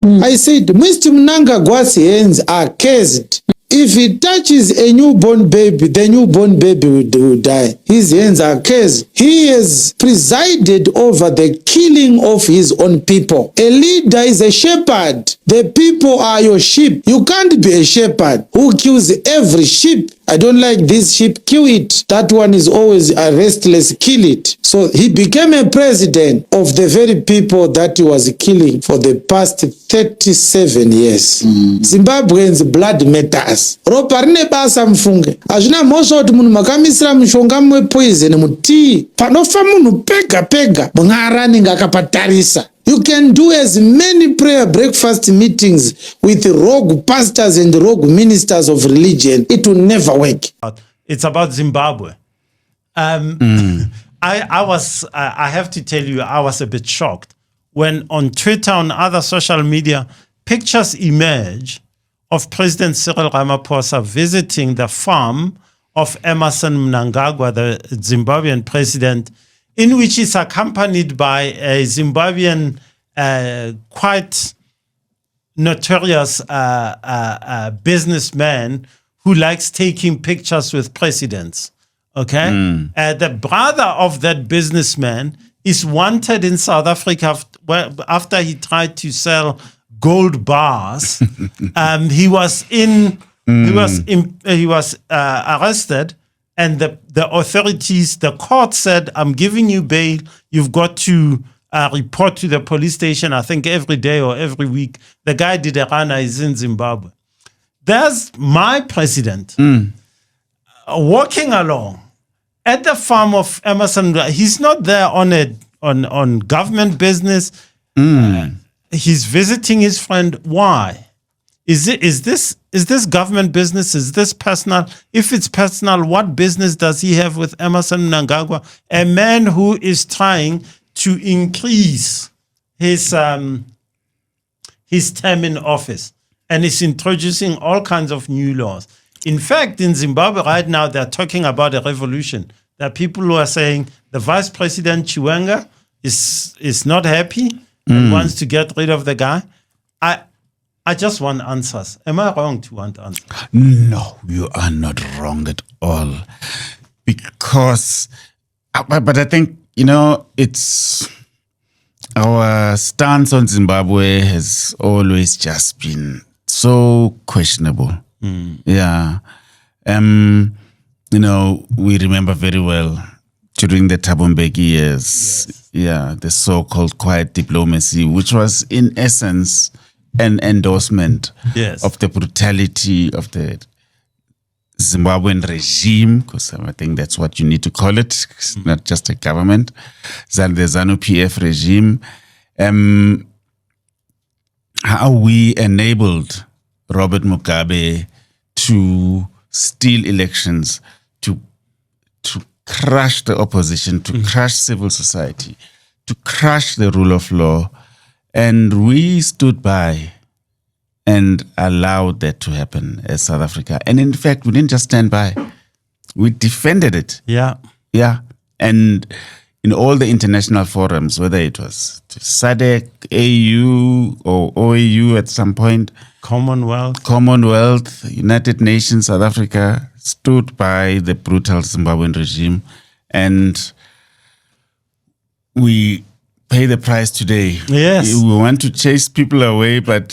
I said, Mr. Mnangagwa's hands are cursed. If he touches a newborn baby, the newborn baby will die. His hands are cursed. He has presided over the killing of his own people. A leader is a shepherd. The people are your sheep. You can't be a shepherd who kills every sheep. I don't like this sheep, kill it. That one is always a restless, kill it. So he became a president of the very people that he was killing for the past 37 years. Zimbabweans blood matters. Ropa rine basa mfunge. Azvina mhosva kuti munhu makamisira mushonga mwe poison mutii. Panofa munhu pega pega mwari anenge akapatarisa. You can do as many prayer breakfast meetings with rogue pastors and rogue ministers of religion. It will never work. It's about Zimbabwe. I have to tell you, I was a bit shocked when on Twitter, on other social media, pictures emerge of President Cyril Ramaphosa visiting the farm of Emmerson Mnangagwa, the Zimbabwean president, in which is accompanied by a Zimbabwean quite notorious businessman who likes taking pictures with presidents. Okay? The brother of that businessman is wanted in South Africa after he tried to sell gold bars. He was arrested. And the authorities, the court said, I'm giving you bail. You've got to report to the police station, I think every day or every week. The guy did a run, is in Zimbabwe. There's my president walking along at the farm of Emmerson. He's not there on government business. He's visiting his friend. Why? Is this government business? Is this personal? If it's personal, what business does he have with Emmerson Mnangagwa, a man who is trying to increase his term in office and is introducing all kinds of new laws? In fact, in Zimbabwe right now, they're talking about a revolution. There are people who are saying the Vice President Chiwenga is not happy and wants to get rid of the guy. I just want answers. Am I wrong to want answers? No, you are not wrong at all. Because, but I think, it's our stance on Zimbabwe has always just been so questionable. Yeah. We remember very well during the Thabo Mbeki years, the so-called quiet diplomacy, which was in essence an endorsement of the brutality of the Zimbabwean regime, because I think that's what you need to call it. It's not just a government. The ZANU-PF regime. How we enabled Robert Mugabe to steal elections, to crush the opposition, to crush civil society, to crush the rule of law. And we stood by and allowed that to happen as South Africa. And in fact, we didn't just stand by. We defended it. Yeah. And in all the international forums, whether it was SADC, AU, or OAU at some point, Commonwealth, United Nations, South Africa stood by the brutal Zimbabwean regime. And we pay the price today. Yes. We want to chase people away, but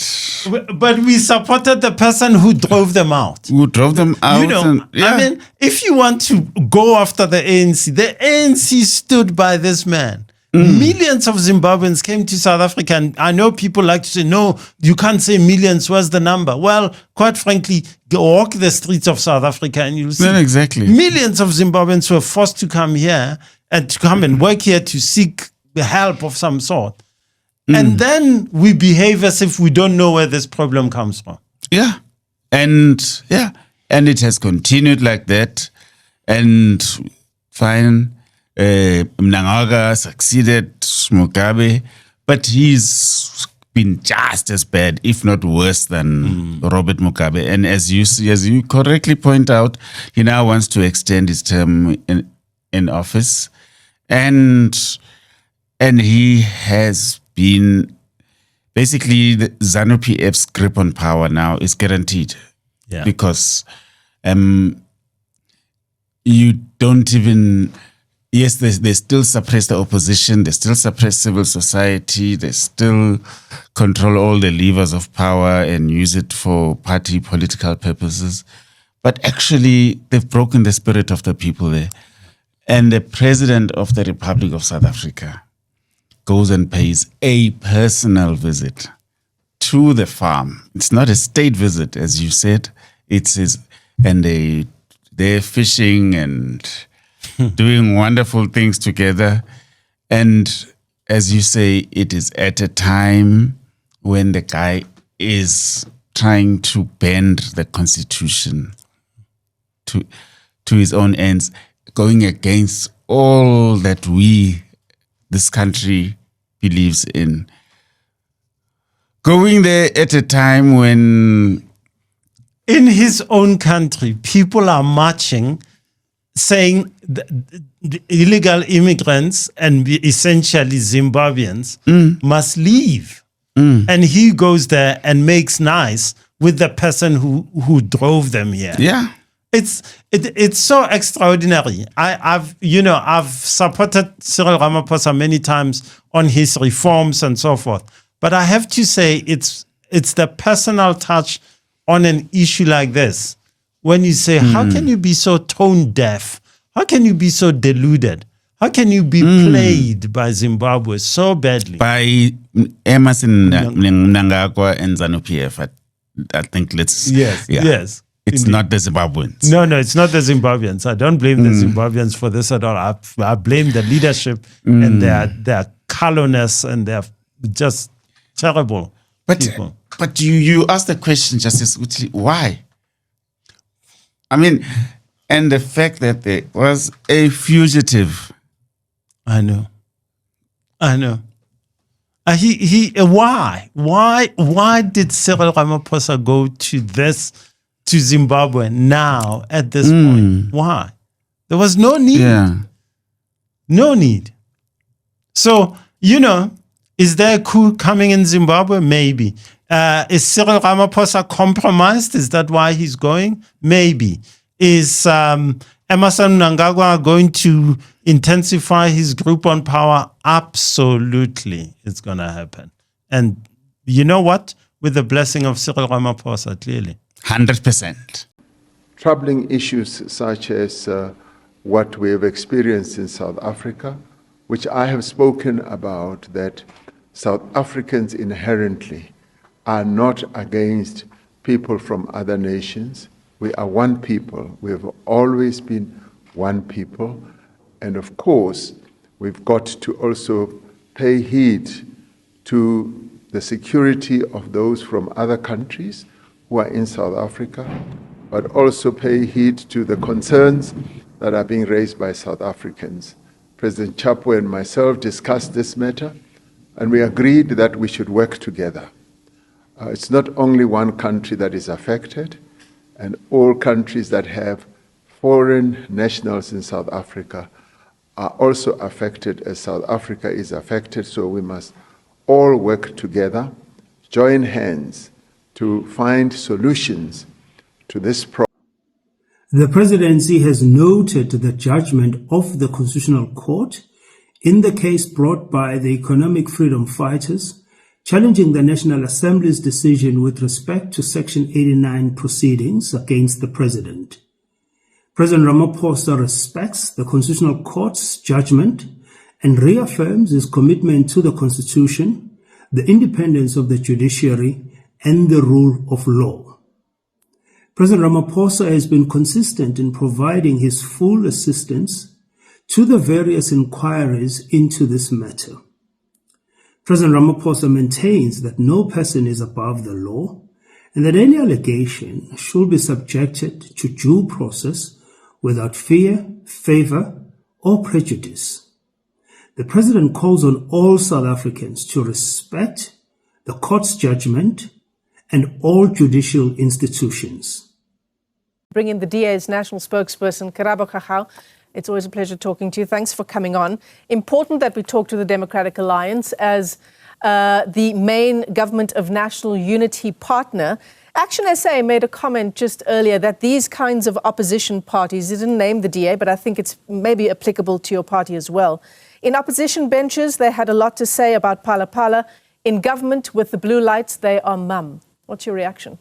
we supported the person who drove them out. Who drove them out. I mean, if you want to go after the ANC stood by this man. Millions of Zimbabweans came to South Africa, and I know people like to say, no, you can't say millions, where's the number? Well, quite frankly, walk the streets of South Africa and you'll see exactly. Millions of Zimbabweans were forced to come here and to come and work here to seek the help of some sort. And then we behave as if we don't know where this problem comes from. And it has continued like that. And fine, Mnangagwa succeeded Mugabe, but he's been just as bad, if not worse, than Robert Mugabe. And as you correctly point out, he now wants to extend his term in office, and he has been basically the ZANU-PF's grip on power now is guaranteed. Yeah. Because you don't even, yes, they still suppress the opposition, they still suppress civil society, they still control all the levers of power and use it for party political purposes. But actually, they've broken the spirit of the people there. And the President of the Republic of South Africa goes and pays a personal visit to the farm. It's not a state visit, as you said. It's his, and they're fishing and doing wonderful things together. And as you say, it is at a time when the guy is trying to bend the constitution to his own ends, going against all that this country believes in. Going there at a time when in his own country, people are marching, saying the illegal immigrants and essentially Zimbabweans must leave. And he goes there and makes nice with the person who drove them here. yeah. It's so extraordinary. I've supported Cyril Ramaphosa many times on his reforms and so forth. But I have to say it's the personal touch on an issue like this. When you say, how can you be so tone deaf? How can you be so deluded? How can you be played by Zimbabwe so badly? By Emerson Mnangagwa and ZANU-PF, I think Yes. It's Indeed. not the Zimbabweans. No, it's not the Zimbabweans. I don't blame the Zimbabweans for this at all. I blame the leadership and their callousness and their just terrible people. But you asked the question, Justice Uti, why? I mean, and the fact that there was a fugitive. I know. Why did Cyril Ramaphosa go to Zimbabwe now at this point? Why? There was no need. Yeah. No need. So, is there a coup coming in Zimbabwe? Maybe. Is Cyril Ramaphosa compromised? Is that why he's going? Maybe. Is Emerson Mnangagwa going to intensify his grip on power? Absolutely. It's going to happen. And you know what? With the blessing of Cyril Ramaphosa, clearly. 100%. Troubling issues such as what we have experienced in South Africa, which I have spoken about, that South Africans inherently are not against people from other nations. We are one people. We have always been one people. And of course, we've got to also pay heed to the security of those from other countries who are in South Africa, but also pay heed to the concerns that are being raised by South Africans. President Chapwe and myself discussed this matter, and we agreed that we should work together. It's not only one country that is affected, and all countries that have foreign nationals in South Africa are also affected as South Africa is affected, so we must all work together, join hands to find solutions to this problem. The presidency has noted the judgment of the Constitutional Court in the case brought by the Economic Freedom Fighters, challenging the National Assembly's decision with respect to Section 89 proceedings against the president. President Ramaphosa respects the Constitutional Court's judgment and reaffirms his commitment to the Constitution, the independence of the judiciary, and the rule of law. President Ramaphosa has been consistent in providing his full assistance to the various inquiries into this matter. President Ramaphosa maintains that no person is above the law and that any allegation should be subjected to due process without fear, favor, or prejudice. The President calls on all South Africans to respect the court's judgment and all judicial institutions. Bring in the DA's national spokesperson, Karabo Kakao. It's always a pleasure talking to you. Thanks for coming on. Important that we talk to the Democratic Alliance as the main government of national unity partner. Action SA made a comment just earlier that these kinds of opposition parties, they didn't name the DA, but I think it's maybe applicable to your party as well. In opposition benches, they had a lot to say about Phala Phala. In government with the blue lights, they are mum. What's your reaction?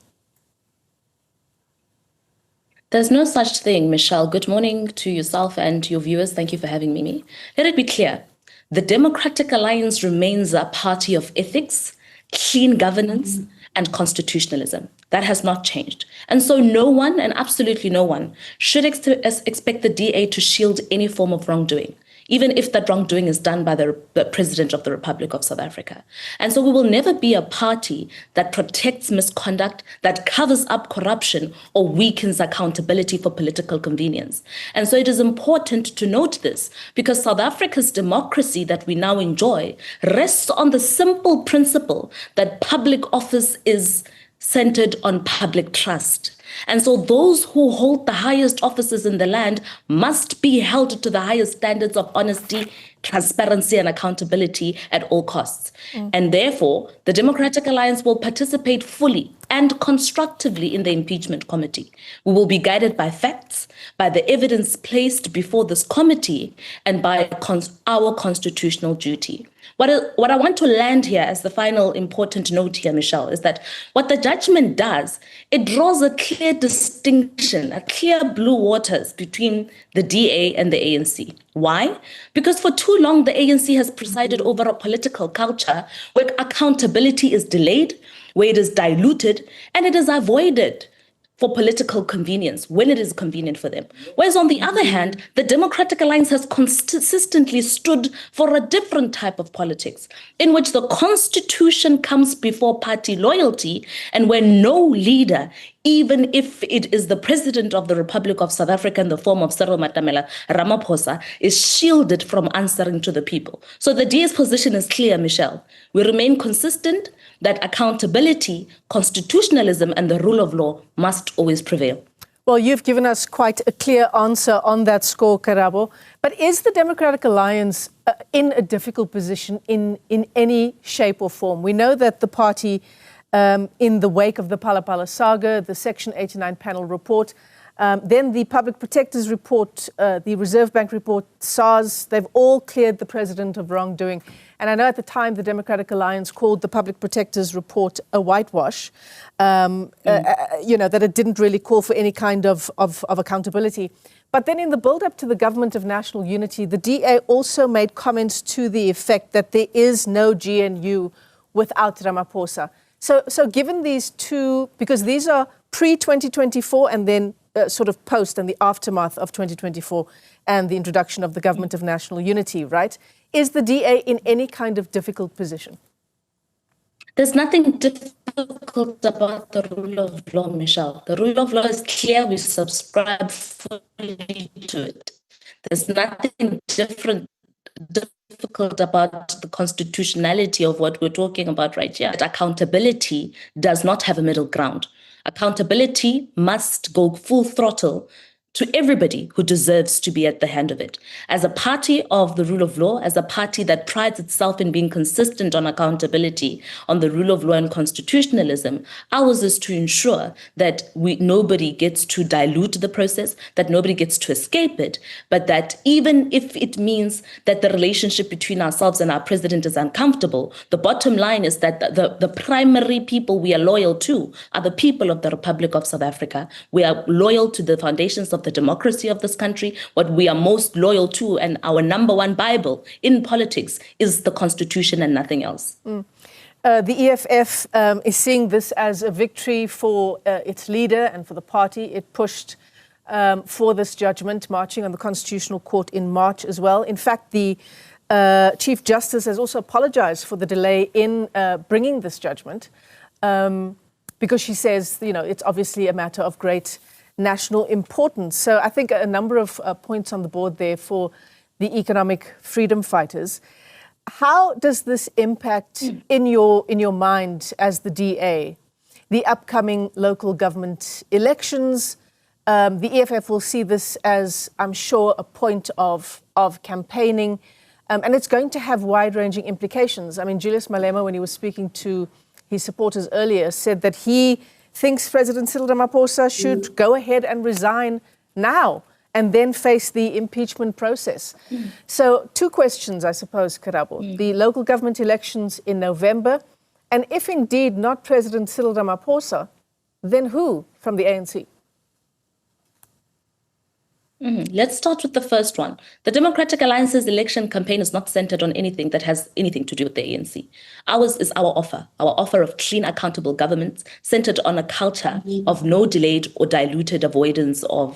There's no such thing, Michelle. Good morning to yourself and your viewers. Thank you for having me. Let it be clear. The Democratic Alliance remains a party of ethics, clean governance, and constitutionalism. That has not changed. And so no one, and absolutely no one, should expect the DA to shield any form of wrongdoing, even if that wrongdoing is done by the President of the Republic of South Africa. And so we will never be a party that protects misconduct, that covers up corruption, or weakens accountability for political convenience. And so it is important to note this, because South Africa's democracy that we now enjoy rests on the simple principle that public office is centered on public trust. And so those who hold the highest offices in the land must be held to the highest standards of honesty, transparency, and accountability at all costs. And therefore, the Democratic Alliance will participate fully and constructively in the impeachment committee. We will be guided by facts, by the evidence placed before this committee, and by our constitutional duty. What I want to land here as the final important note here, Michelle, is that what the judgment does, it draws a clear distinction, a clear blue waters between the DA and the ANC. Why? Because for too long, the ANC has presided over a political culture where accountability is delayed, where it is diluted, and it is avoided for political convenience when it is convenient for them. Whereas on the other hand, the Democratic Alliance has consistently stood for a different type of politics in which the constitution comes before party loyalty and where no leader, even if it is the President of the Republic of South Africa in the form of Cyril Matamela Ramaphosa, is shielded from answering to the people. So the DA's position is clear, Michelle. We remain consistent that accountability, constitutionalism, and the rule of law must always prevail. Well, you've given us quite a clear answer on that score, Karabo. But is the Democratic Alliance in a difficult position in any shape or form? We know that the party, in the wake of the Phala Phala saga, the Section 89 panel report, then the Public Protector's report, the Reserve Bank report, SARS, they've all cleared the president of wrongdoing. And I know at the time the Democratic Alliance called the Public Protector's report a whitewash, that it didn't really call for any kind of accountability. But then in the build-up to the Government of National Unity, the DA also made comments to the effect that there is no GNU without Ramaphosa. So given these two, because these are pre-2024 and then sort of post and the aftermath of 2024 and the introduction of the Government of National Unity, right? Is the DA in any kind of difficult position? There's nothing difficult about the rule of law, Michelle. The rule of law is clear. We subscribe fully to it. There's nothing difficult about the constitutionality of what we're talking about right here. Accountability does not have a middle ground. Accountability must go full throttle to everybody who deserves to be at the hand of it. As a party of the rule of law, as a party that prides itself in being consistent on accountability, on the rule of law and constitutionalism, ours is to ensure that nobody gets to dilute the process, that nobody gets to escape it, but that even if it means that the relationship between ourselves and our president is uncomfortable, the bottom line is that the primary people we are loyal to are the people of the Republic of South Africa. We are loyal to the foundations of the democracy of this country. What we are most loyal to and our number one Bible in politics is the Constitution and nothing else. The EFF is seeing this as a victory for its leader and for the party. It pushed for this judgment, marching on the Constitutional Court in March as well. In fact, the Chief Justice has also apologized for the delay in bringing this judgment because she says, it's obviously a matter of great national importance. So I think a number of points on the board there for the economic freedom fighters. How does this impact in your mind as the DA, the upcoming local government elections? The EFF will see this as, I'm sure, a point of campaigning. And it's going to have wide-ranging implications. I mean, Julius Malema, when he was speaking to his supporters earlier, said that he thinks President Cyril Ramaphosa should go ahead and resign now and then face the impeachment process. So 2 questions, I suppose, Karabo. The local government elections in November, and if indeed not President Cyril Ramaphosa, then who from the ANC? Let's start with the first one. The Democratic Alliance's election campaign is not centered on anything that has anything to do with the ANC. Ours is our offer of clean, accountable government centered on a culture of no delayed or diluted avoidance of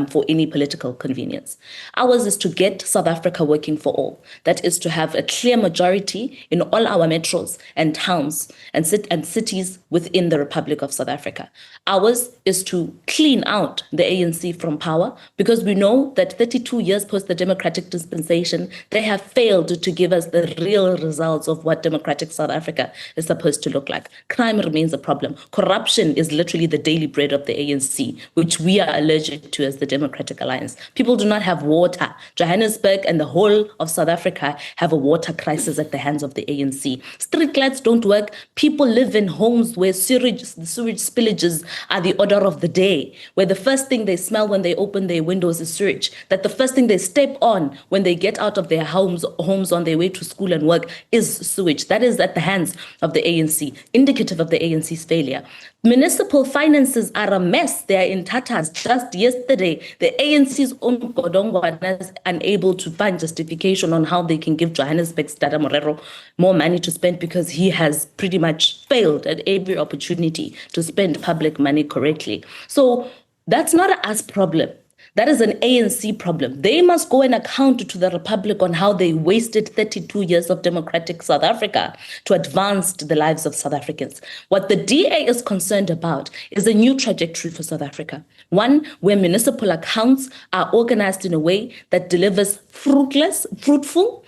for any political convenience. Ours is to get South Africa working for all. That is to have a clear majority in all our metros and towns and cities within the Republic of South Africa. Ours is to clean out the ANC from power, because we know that 32 years post the democratic dispensation, they have failed to give us the real results of what democratic South Africa is supposed to look like. Crime remains a problem. Corruption is literally the daily bread of the ANC, which we are allergic to as the Democratic Alliance. People do not have water. Johannesburg and the whole of South Africa have a water crisis at the hands of the ANC. Street lights don't work. People live in homes where sewage spillages are the order of the day, where the first thing they smell when they open their windows is sewage, that the first thing they step on when they get out of their homes on their way to school and work is sewage. That is at the hands of the ANC, indicative of the ANC's failure. Municipal finances are a mess. They are in tatters. Just yesterday, the ANC's own Godongwana is unable to find justification on how they can give Johannesburg's Dada Morero more money to spend, because he has pretty much failed at every opportunity to spend public money correctly. So that's not an us problem. That is an ANC problem. They must go and account to the Republic on how they wasted 32 years of democratic South Africa to advance the lives of South Africans. What the DA is concerned about is a new trajectory for South Africa. One where municipal accounts are organized in a way that delivers fruitful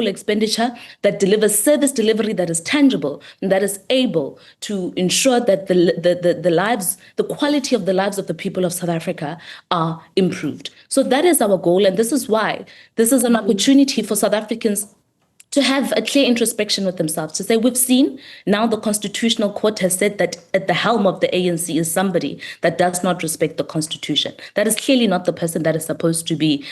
expenditure, that delivers service delivery that is tangible and that is able to ensure that the quality of the lives of the people of South Africa are improved. So that is our goal, and this is why this is an opportunity for South Africans to have a clear introspection with themselves, to say, we've seen now the Constitutional Court has said that at the helm of the ANC is somebody that does not respect the Constitution. That is clearly not the person that is supposed to be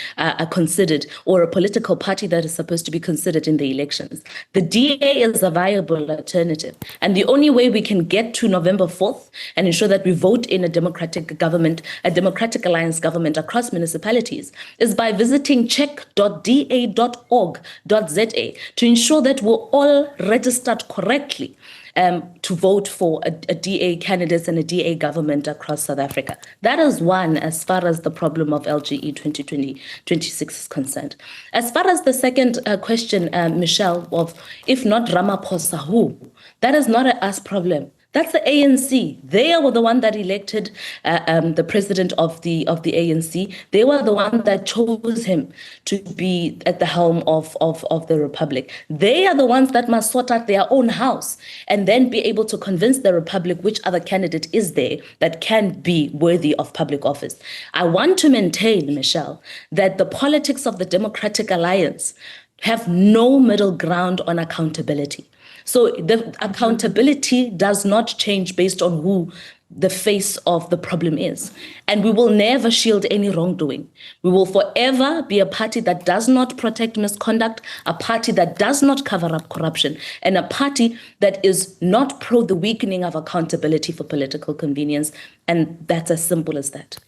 considered, or a political party that is supposed to be considered in the elections. The DA is a viable alternative. And the only way we can get to November 4th and ensure that we vote in a democratic government, a democratic alliance government across municipalities, is by visiting check.da.org.za to ensure that we're all registered correctly to vote for a DA candidates and a DA government across South Africa. That is one, as far as the problem of LGE 2026 is concerned. As far as the second question, Michelle, of if not Ramaphosa, who? That is not an us problem. That's the ANC. They were the one that elected the president of the ANC. They were the one that chose him to be at the helm of the Republic. They are the ones that must sort out their own house and then be able to convince the Republic which other candidate is there that can be worthy of public office. I want to maintain, Michelle, that the politics of the Democratic Alliance have no middle ground on accountability. So the accountability does not change based on who the face of the problem is. And we will never shield any wrongdoing. We will forever be a party that does not protect misconduct, a party that does not cover up corruption, and a party that is not pro the weakening of accountability for political convenience. And that's as simple as that.